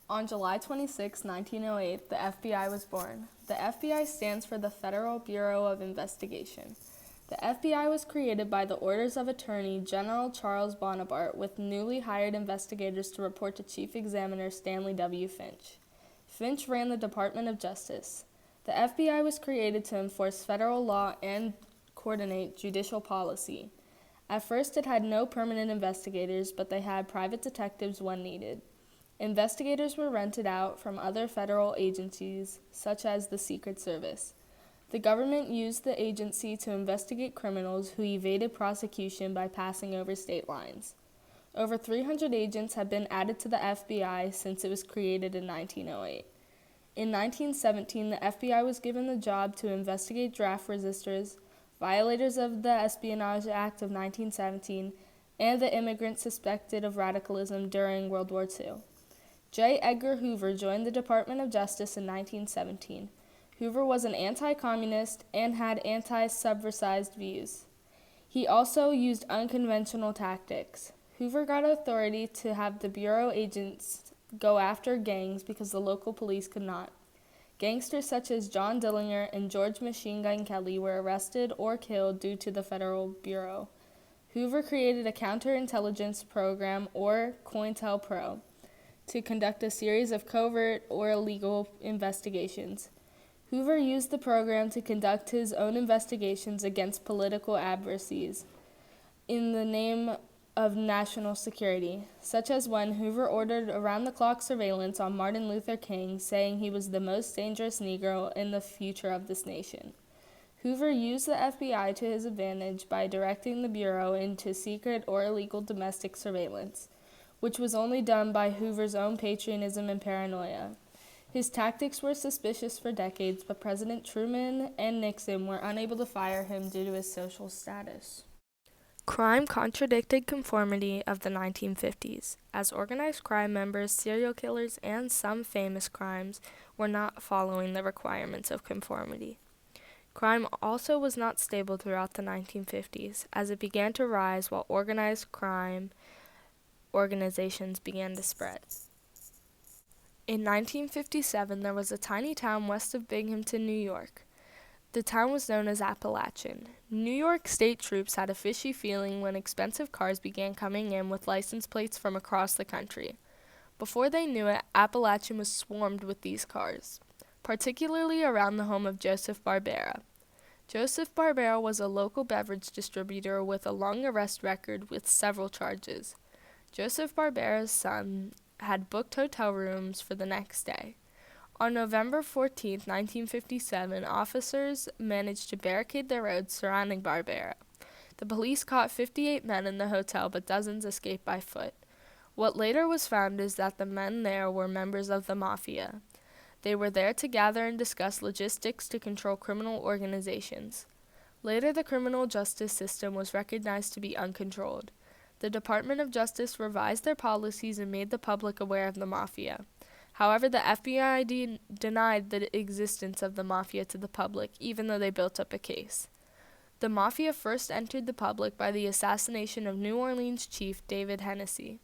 On July 26, 1908, the FBI was born. The FBI stands for the Federal Bureau of Investigation. The FBI was created by the orders of Attorney General Charles Bonaparte with newly hired investigators to report to Chief Examiner Stanley W. Finch. Finch ran the Department of Justice. The FBI was created to enforce federal law and coordinate judicial policy. At first, it had no permanent investigators, but they had private detectives when needed. Investigators were rented out from other federal agencies, such as the Secret Service. The government used the agency to investigate criminals who evaded prosecution by passing over state lines. Over 300 agents have been added to the FBI since it was created in 1908. In 1917, the FBI was given the job to investigate draft resistors, violators of the Espionage Act of 1917, and the immigrants suspected of radicalism during World War II. J. Edgar Hoover joined the Department of Justice in 1917. Hoover was an anti-communist and had anti-subversive views. He also used unconventional tactics. Hoover got authority to have the Bureau agents go after gangs because the local police could not. Gangsters such as John Dillinger and George Machine Gun Kelly were arrested or killed due to the Federal Bureau. Hoover created a counterintelligence program, or COINTELPRO, to conduct a series of covert or illegal investigations. Hoover used the program to conduct his own investigations against political adversaries in the name of national security, such as when Hoover ordered around-the-clock surveillance on Martin Luther King, saying he was the most dangerous Negro in the future of this nation. Hoover used the FBI to his advantage by directing the Bureau into secret or illegal domestic surveillance, which was only done by Hoover's own patriotism and paranoia. His tactics were suspicious for decades, but President Truman and Nixon were unable to fire him due to his social status. Crime contradicted conformity of the 1950s, as organized crime members, serial killers, and some famous crimes were not following the requirements of conformity. Crime also was not stable throughout the 1950s, as it began to rise while organized crime organizations began to spread. In 1957, there was a tiny town west of Binghamton, New York. The town was known as Appalachian. New York State troops had a fishy feeling when expensive cars began coming in with license plates from across the country. Before they knew it, Appalachian was swarmed with these cars, particularly around the home of Joseph Barbera. Joseph Barbera was a local beverage distributor with a long arrest record with several charges. Joseph Barbera's son had booked hotel rooms for the next day. On November 14, 1957, officers managed to barricade the roads surrounding Barbera. The police caught 58 men in the hotel, but dozens escaped by foot. What later was found is that the men there were members of the mafia. They were there to gather and discuss logistics to control criminal organizations. Later, the criminal justice system was recognized to be uncontrolled. The Department of Justice revised their policies and made the public aware of the mafia. However, the FBI denied the existence of the mafia to the public, even though they built up a case. The mafia first entered the public by the assassination of New Orleans chief David Hennessy.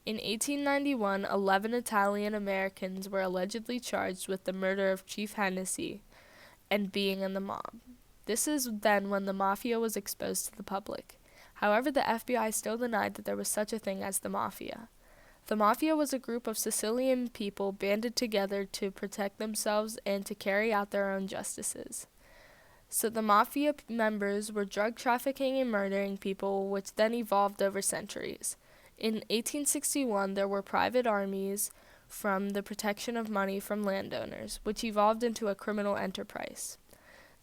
In 1891, 11 Italian Americans were allegedly charged with the murder of Chief Hennessy and being in the mob. This is then when the mafia was exposed to the public. However, the FBI still denied that there was such a thing as the mafia. The mafia was a group of Sicilian people banded together to protect themselves and to carry out their own justices. So the mafia members were drug trafficking and murdering people, which then evolved over centuries. In 1861, there were private armies from the protection of money from landowners, which evolved into a criminal enterprise.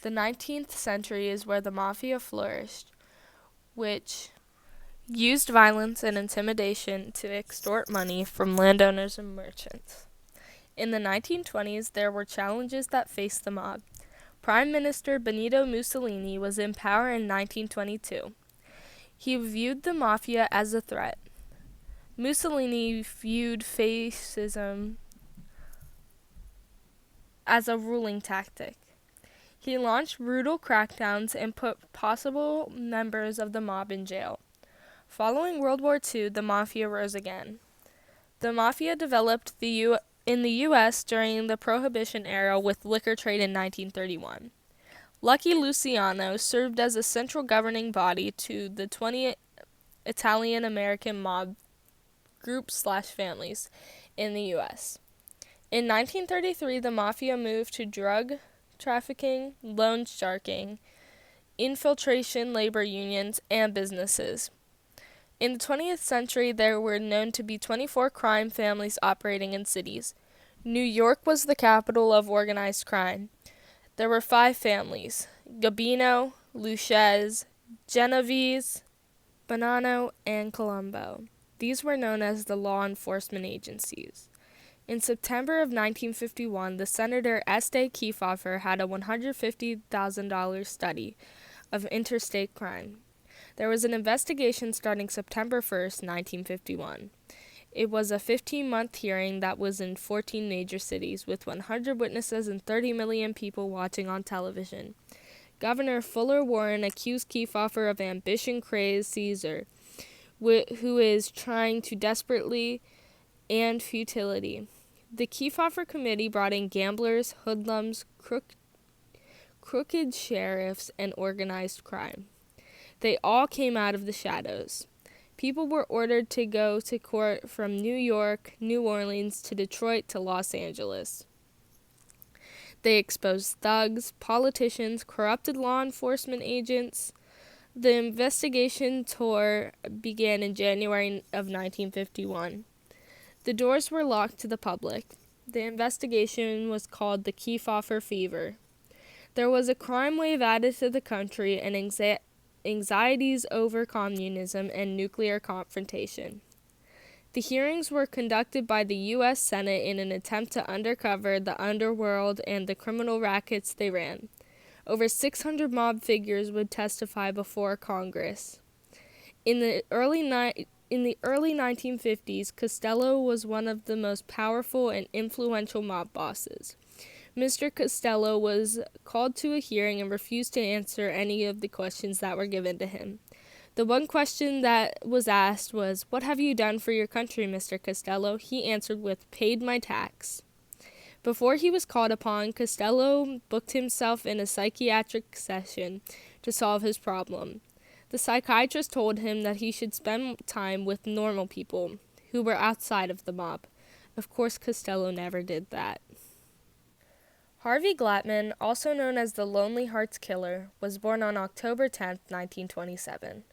The 19th century is where the mafia flourished, which used violence and intimidation to extort money from landowners and merchants. In the 1920s, there were challenges that faced the mob. Prime Minister Benito Mussolini was in power in 1922. He viewed the mafia as a threat. Mussolini viewed fascism as a ruling tactic. He launched brutal crackdowns and put possible members of the mob in jail. Following World War II, the mafia rose again. The mafia developed the in the U.S. during the Prohibition era with liquor trade in 1931. Lucky Luciano served as a central governing body to the 20 Italian-American mob groups/families in the U.S. In 1933, the mafia moved to drug trafficking, loan sharking, infiltration, labor unions, and businesses. In the 20th century, there were known to be 24 crime families operating in cities. New York was the capital of organized crime. There were 5 families: Gambino, Lucchese, Genovese, Bonanno, and Colombo. These were known as the law enforcement agencies. In September of 1951, the Senator Estee Kefauver had a $150,000 study of interstate crime. There was an investigation starting September 1st, 1951. It was a 15-month hearing that was in 14 major cities, with 100 witnesses and 30 million people watching on television. Governor Fuller Warren accused Kefauver of ambition-crazed Caesar, who is trying to desperately and futility. The Kefauver Committee brought in gamblers, hoodlums, crooked sheriffs, and organized crime. They all came out of the shadows. People were ordered to go to court from New York, New Orleans, to Detroit to Los Angeles. They exposed thugs, politicians, corrupted law enforcement agents. The investigation tour began in January of 1951. The doors were locked to the public. The investigation was called the Kefauver Fever. There was a crime wave added to the country and anxieties over communism and nuclear confrontation. The hearings were conducted by the U.S. Senate in an attempt to uncover the underworld and the criminal rackets they ran. Over 600 mob figures would testify before Congress. In the early 1950s, Costello was one of the most powerful and influential mob bosses. Mr. Costello was called to a hearing and refused to answer any of the questions that were given to him. The one question that was asked was, "What have you done for your country, Mr. Costello?" He answered with, "Paid my tax." Before he was called upon, Costello booked himself in a psychiatric session to solve his problem. The psychiatrist told him that he should spend time with normal people who were outside of the mob. Of course, Costello never did that. Harvey Glattman, also known as the Lonely Hearts Killer, was born on October 10, 1927.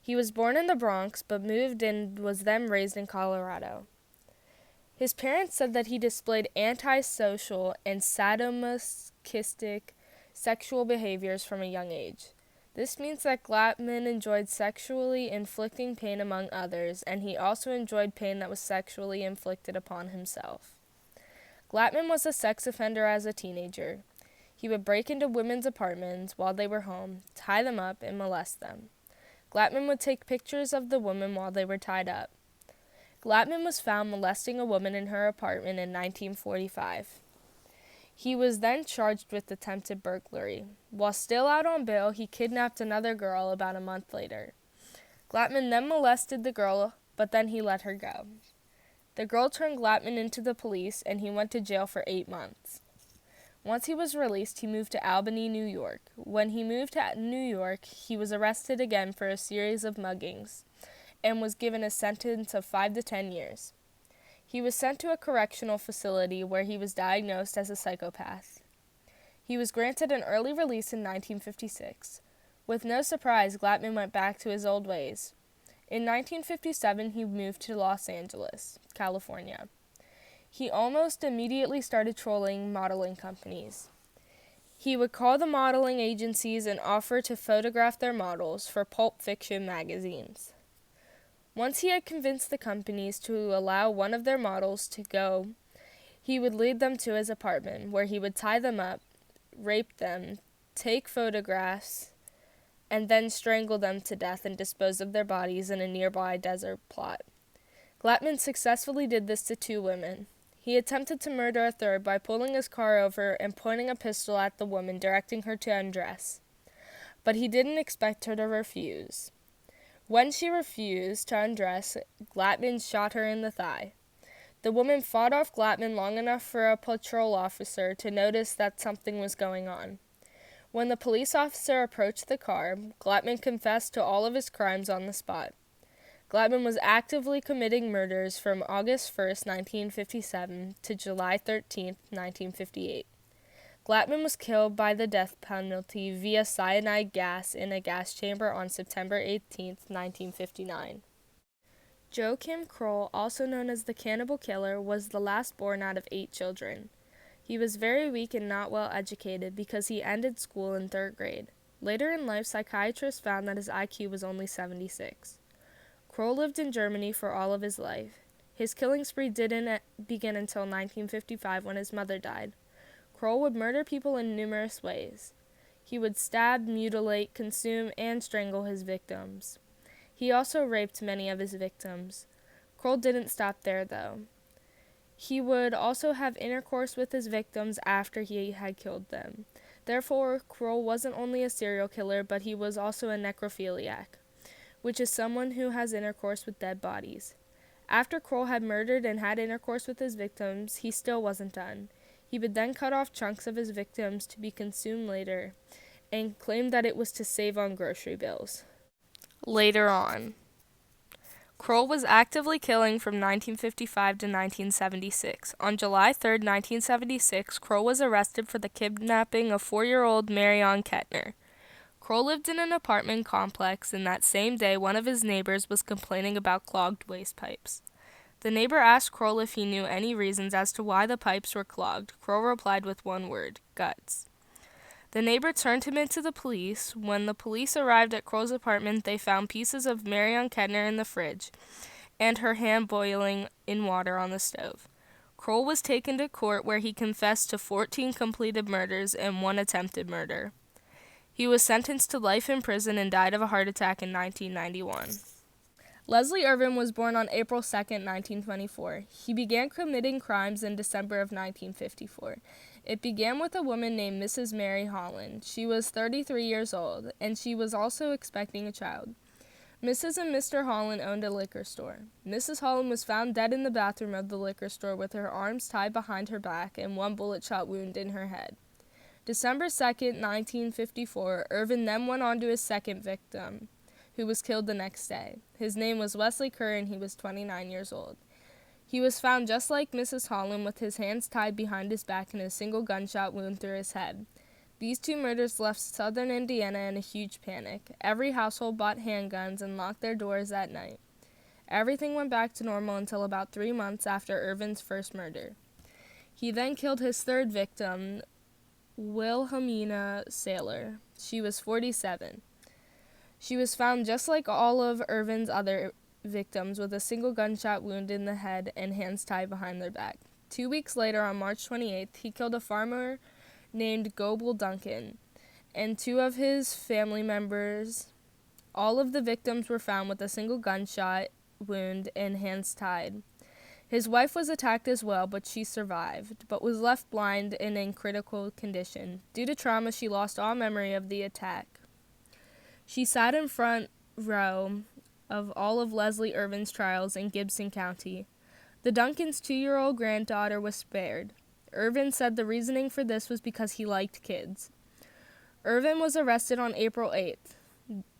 He was born in the Bronx, but moved and was then raised in Colorado. His parents said that he displayed antisocial and sadomasochistic sexual behaviors from a young age. This means that Glattman enjoyed sexually inflicting pain among others, and he also enjoyed pain that was sexually inflicted upon himself. Glattman was a sex offender as a teenager. He would break into women's apartments while they were home, tie them up, and molest them. Glattman would take pictures of the women while they were tied up. Glattman was found molesting a woman in her apartment in 1945. He was then charged with attempted burglary. While still out on bail, he kidnapped another girl about a month later. Glattman then molested the girl, but then he let her go. The girl turned Glattman into the police, and he went to jail for 8 months. Once he was released, he moved to Albany, New York. When he moved to New York, he was arrested again for a series of muggings and was given a sentence of 5 to 10 years. He was sent to a correctional facility where he was diagnosed as a psychopath. He was granted an early release in 1956. With no surprise, Glattman went back to his old ways. In 1957, he moved to Los Angeles, California. He almost immediately started trolling modeling companies. He would call the modeling agencies and offer to photograph their models for Pulp Fiction magazines. Once he had convinced the companies to allow one of their models to go, he would lead them to his apartment, where he would tie them up, rape them, take photographs, and then strangle them to death and dispose of their bodies in a nearby desert plot. Glattman successfully did this to 2 women. He attempted to murder a third by pulling his car over and pointing a pistol at the woman, directing her to undress. But he didn't expect her to refuse. When she refused to undress, Glattman shot her in the thigh. The woman fought off Glatman long enough for a patrol officer to notice that something was going on. When the police officer approached the car, Glatman confessed to all of his crimes on the spot. Glatman was actively committing murders from August 1st, 1957 to July 13th, 1958. Glatman was killed by the death penalty via cyanide gas in a gas chamber on September 18th, 1959. Joachim Kroll, also known as the Cannibal Killer, was the last born out of 8 children. He was very weak and not well educated because he ended school in 3rd grade. Later in life, psychiatrists found that his IQ was only 76. Kroll lived in Germany for all of his life. His killing spree didn't begin until 1955 when his mother died. Kroll would murder people in numerous ways. He would stab, mutilate, consume, and strangle his victims. He also raped many of his victims. Kroll didn't stop there, though. He would also have intercourse with his victims after he had killed them. Therefore, Kroll wasn't only a serial killer, but he was also a necrophiliac, which is someone who has intercourse with dead bodies. After Kroll had murdered and had intercourse with his victims, he still wasn't done. He would then cut off chunks of his victims to be consumed later, and claimed that it was to save on grocery bills. Later on, Kroll was actively killing from 1955 to 1976. On July 3, 1976, Kroll was arrested for the kidnapping of 4-year-old Marion Kettner. Kroll lived in an apartment complex, and that same day one of his neighbors was complaining about clogged waste pipes. The neighbor asked Kroll if he knew any reasons as to why the pipes were clogged. Kroll replied with one word: guts. The neighbor turned him into the police. When the police arrived at Kroll's apartment, they found pieces of Marion Kettner in the fridge, and her hand boiling in water on the stove. Kroll was taken to court where he confessed to 14 completed murders and 1 attempted murder. He was sentenced to life in prison and died of a heart attack in 1991. Leslie Irvin was born on April 2, 1924. He began committing crimes in December of 1954. It began with a woman named Mrs. Mary Holland. She was 33 years old, and she was also expecting a child. Mrs. and Mr. Holland owned a liquor store. Mrs. Holland was found dead in the bathroom of the liquor store with her arms tied behind her back and 1 bullet-shot wound in her head. December 2nd, 1954, Irvin then went on to his second victim, who was killed the next day. His name was Wesley Kerr, and he was 29 years old. He was found just like Mrs. Holland, with his hands tied behind his back and a single gunshot wound through his head. These 2 murders left southern Indiana in a huge panic. Every household bought handguns and locked their doors at night. Everything went back to normal until about 3 months after Irvin's first murder. He then killed his third victim, Wilhelmina Saylor. She was 47. She was found just like all of Irvin's other victims, with a single gunshot wound in the head and hands tied behind their back. 2 weeks later, on March 28th, he killed a farmer named Goebel Duncan and 2 of his family members. All of the victims were found with a single gunshot wound and hands tied. His wife was attacked as well, but she survived, but was left blind and in critical condition. Due to trauma, she lost all memory of the attack. She sat in front row of all of Leslie Irvin's trials in Gibson County. The Duncans' 2-year-old granddaughter was spared. Irvin said the reasoning for this was because he liked kids. Irvin was arrested on April 8th.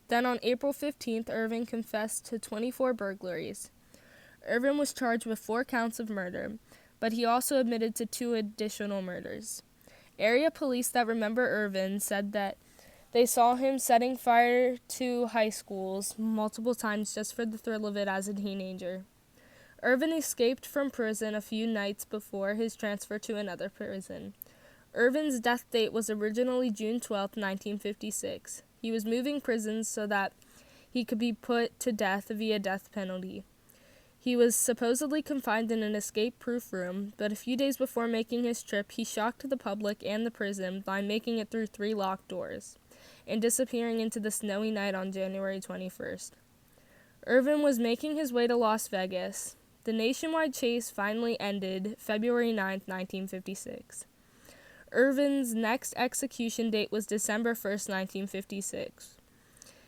Then on April 15th, Irvin confessed to 24 burglaries. Irvin was charged with 4 counts of murder, but he also admitted to 2 additional murders. Area police that remember Irvin said that they saw him setting fire to high schools multiple times just for the thrill of it as a teenager. Irvin escaped from prison a few nights before his transfer to another prison. Irvin's death date was originally June 12, 1956. He was moving prisons so that he could be put to death via death penalty. He was supposedly confined in an escape-proof room, but a few days before making his trip, he shocked the public and the prison by making it through 3 locked doors and disappearing into the snowy night on January 21st. Irvin was making his way to Las Vegas. The nationwide chase finally ended February 9, 1956. Irvin's next execution date was December 1st, 1956.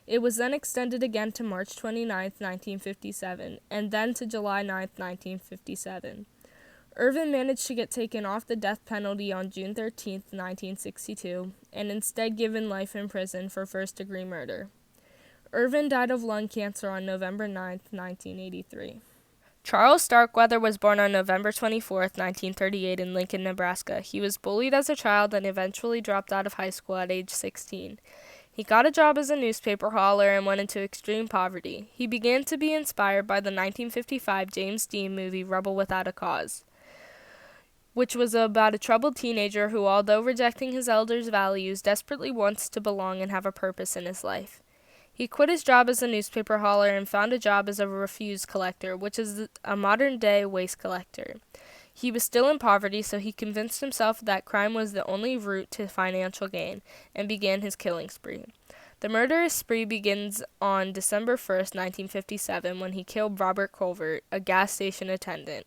It was then extended again to March 29, 1957, and then to July 9, 1957. Irvin managed to get taken off the death penalty on June 13, 1962, and instead given life in prison for first-degree murder. Irvin died of lung cancer on November 9, 1983. Charles Starkweather was born on November 24, 1938 in Lincoln, Nebraska. He was bullied as a child and eventually dropped out of high school at age 16. He got a job as a newspaper hauler and went into extreme poverty. He began to be inspired by the 1955 James Dean movie Rebel Without a Cause, which was about a troubled teenager who, although rejecting his elders' values, desperately wants to belong and have a purpose in his life. He quit his job as a newspaper hauler and found a job as a refuse collector, which is a modern-day waste collector. He was still in poverty, so he convinced himself that crime was the only route to financial gain, and began his killing spree. The murderous spree begins on December 1st, 1957, when he killed Robert Colvert, a gas station attendant.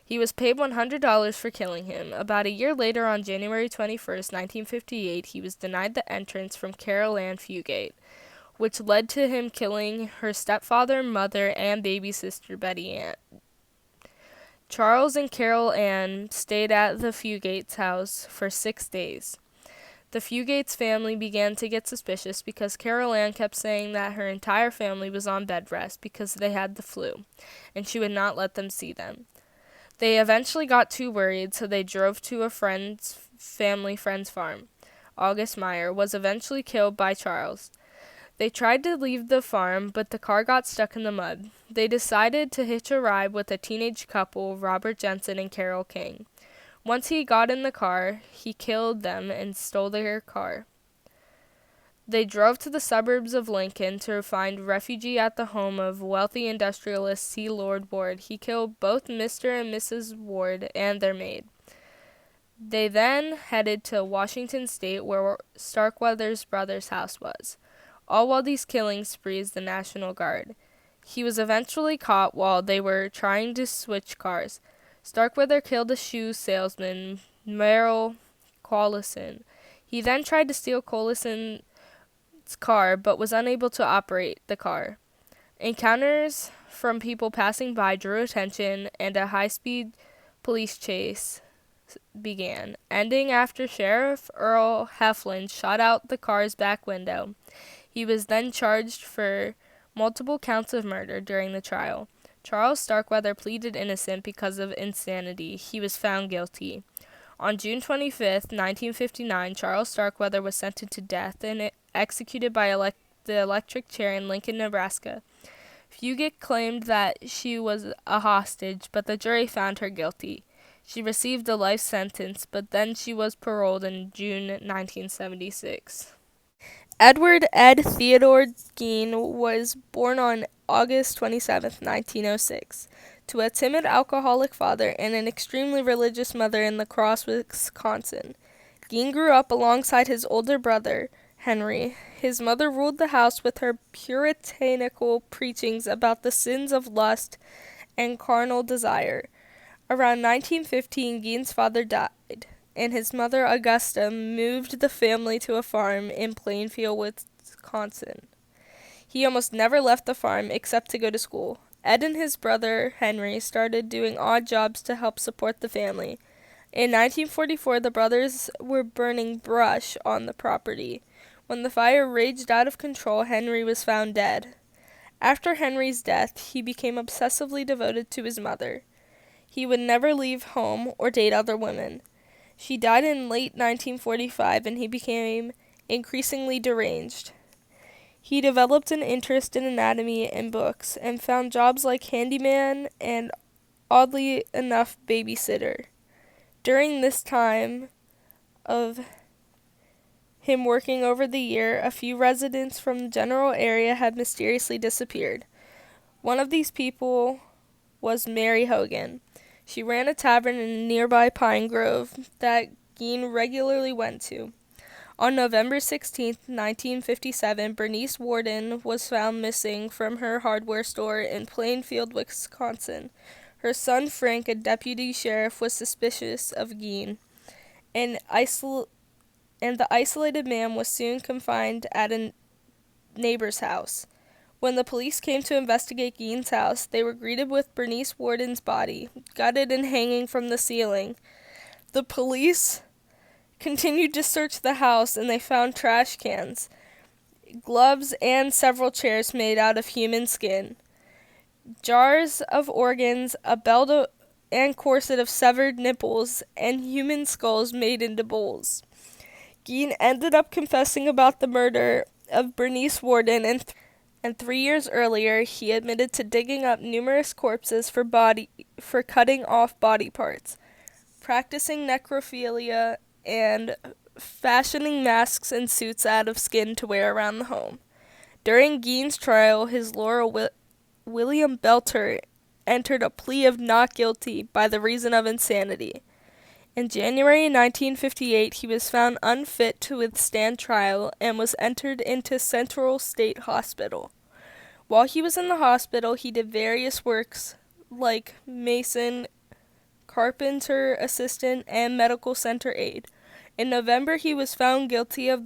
He was paid $100 for killing him. About a year later, on January 21st, 1958, he was denied the entrance from Carol Ann Fugate, which led to him killing her stepfather, mother, and baby sister, Betty Ann. Charles and Carol Ann stayed at the Fugates' house for 6 days. The Fugates family began to get suspicious because Carol Ann kept saying that her entire family was on bed rest because they had the flu, and she would not let them see them. They eventually got too worried, so they drove to a friend's farm. August Meyer was eventually killed by Charles. They tried to leave the farm, but the car got stuck in the mud. They decided to hitch a ride with a teenage couple, Robert Jensen and Carol King. Once he got in the car, he killed them and stole their car. They drove to the suburbs of Lincoln to find refuge at the home of wealthy industrialist C. Lord Ward. He killed both Mr. and Mrs. Ward and their maid. They then headed to Washington State, where Starkweather's brother's house was. All while these killings sprees the National Guard. He was eventually caught while they were trying to switch cars. Starkweather killed a shoe salesman, Merrill Collison. He then tried to steal Collison's car, but was unable to operate the car. Encounters from people passing by drew attention, and a high-speed police chase began, ending after Sheriff Earl Heflin shot out the car's back window. He was then charged for multiple counts of murder during the trial. Charles Starkweather pleaded innocent because of insanity. He was found guilty. On June 25, 1959, Charles Starkweather was sentenced to death and executed by the electric chair in Lincoln, Nebraska. Fugate claimed that she was a hostage, but the jury found her guilty. She received a life sentence, but then she was paroled in June 1976. Edward Ed Theodore Gein was born on August 27, 1906, to a timid alcoholic father and an extremely religious mother in La Crosse, Wisconsin. Gein grew up alongside his older brother, Henry. His mother ruled the house with her puritanical preachings about the sins of lust and carnal desire. Around 1915, Gein's father died, and his mother, Augusta, moved the family to a farm in Plainfield, Wisconsin. He almost never left the farm except to go to school. Ed and his brother, Henry, started doing odd jobs to help support the family. In 1944, the brothers were burning brush on the property. When the fire raged out of control, Henry was found dead. After Henry's death, he became obsessively devoted to his mother. He would never leave home or date other women. She died in late 1945, and he became increasingly deranged. He developed an interest in anatomy and books, and found jobs like handyman and, oddly enough, babysitter. During this time of him working over the year, a few residents from the general area had mysteriously disappeared. One of these people was Mary Hogan. She ran a tavern in nearby Pine Grove that Gein regularly went to. On November 16, 1957, Bernice Warden was found missing from her hardware store in Plainfield, Wisconsin. Her son Frank, a deputy sheriff, was suspicious of Gein, and the isolated man was soon confined at a neighbor's house. When the police came to investigate Gein's house, they were greeted with Bernice Worden's body, gutted and hanging from the ceiling. The police continued to search the house, and they found trash cans, gloves, and several chairs made out of human skin, jars of organs, a belt and corset of severed nipples, and human skulls made into bowls. Gein ended up confessing about the murder of Bernice Worden, and 3 years earlier he admitted to digging up numerous corpses for cutting off body parts, practicing necrophilia, and fashioning masks and suits out of skin to wear around the home. During Gein's trial, his lawyer William Belter entered a plea of not guilty by the reason of insanity. In January 1958, he was found unfit to withstand trial and was entered into Central State Hospital. While he was in the hospital, he did various works like mason, carpenter assistant, and medical center aide. In November, he was found guilty of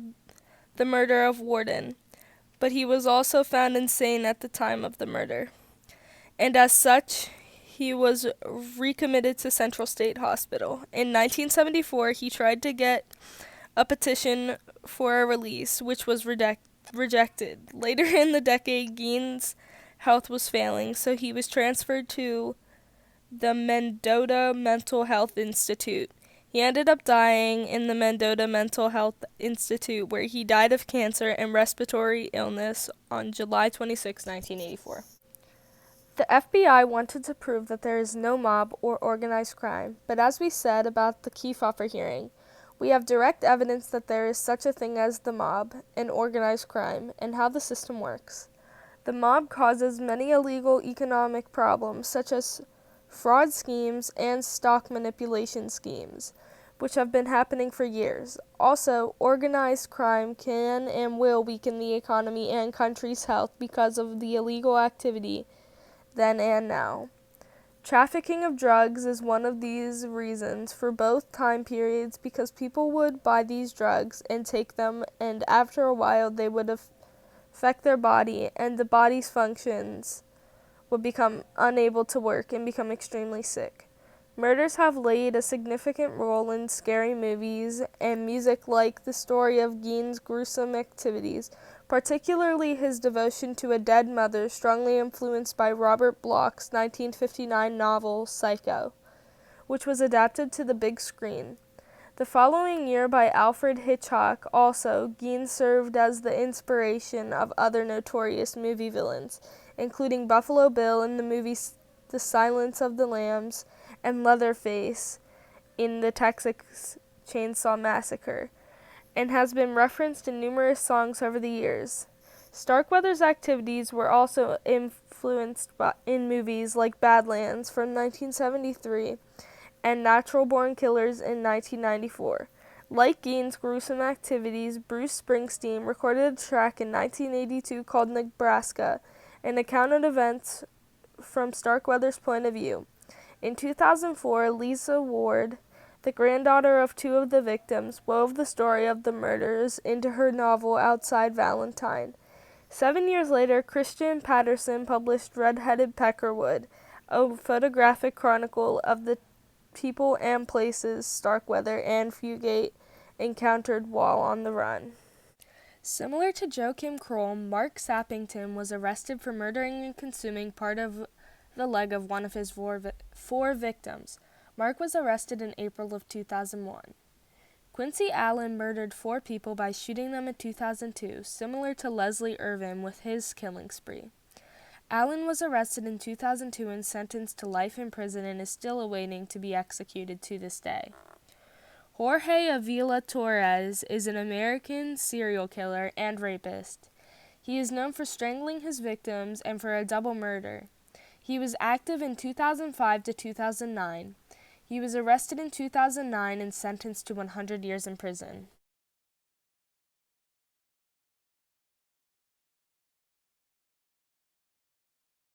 the murder of Worden, but he was also found insane at the time of the murder, and as such, he was recommitted to Central State Hospital. In 1974, he tried to get a petition for a release, which was rejected. Later in the decade, Gein's health was failing, so he was transferred to the Mendota Mental Health Institute. He ended up dying in the Mendota Mental Health Institute, where he died of cancer and respiratory illness on July 26, 1984. The FBI wanted to prove that there is no mob or organized crime, but as we said about the Kefauver hearing, we have direct evidence that there is such a thing as the mob and organized crime and how the system works. The mob causes many illegal economic problems, such as fraud schemes and stock manipulation schemes, which have been happening for years. Also, organized crime can and will weaken the economy and country's health because of the illegal activity then and now. Trafficking of drugs is one of these reasons for both time periods, because people would buy these drugs and take them, and after a while they would affect their body, and the body's functions would become unable to work and become extremely sick. Murders have played a significant role in scary movies and music like the story of Gein's gruesome activities, particularly his devotion to a dead mother, strongly influenced by Robert Bloch's 1959 novel Psycho, which was adapted to the big screen. The following year by Alfred Hitchcock also, Gein served as the inspiration of other notorious movie villains, including Buffalo Bill in the movie The Silence of the Lambs and Leatherface in the Texas Chainsaw Massacre, and has been referenced in numerous songs over the years. Starkweather's activities were also influenced in movies like Badlands from 1973 and Natural Born Killers in 1994. Like Gein's gruesome activities, Bruce Springsteen recorded a track in 1982 called Nebraska, an account of events from Starkweather's point of view. In 2004, Lisa Ward, the granddaughter of two of the victims, wove the story of the murders into her novel Outside Valentine. 7 years later, Christian Patterson published Red-Headed Peckerwood, a photographic chronicle of the people and places Starkweather and Fugate encountered while on the run. Similar to Joachim Kroll, Mark Sappington was arrested for murdering and consuming part of the leg of one of his four victims. Mark was arrested in April of 2001. Quincy Allen murdered 4 people by shooting them in 2002, similar to Leslie Irvin with his killing spree. Allen was arrested in 2002 and sentenced to life in prison and is still awaiting to be executed to this day. Jorge Avila Torres is an American serial killer and rapist. He is known for strangling his victims and for a double murder. He was active in 2005 to 2009. He was arrested in 2009 and sentenced to 100 years in prison.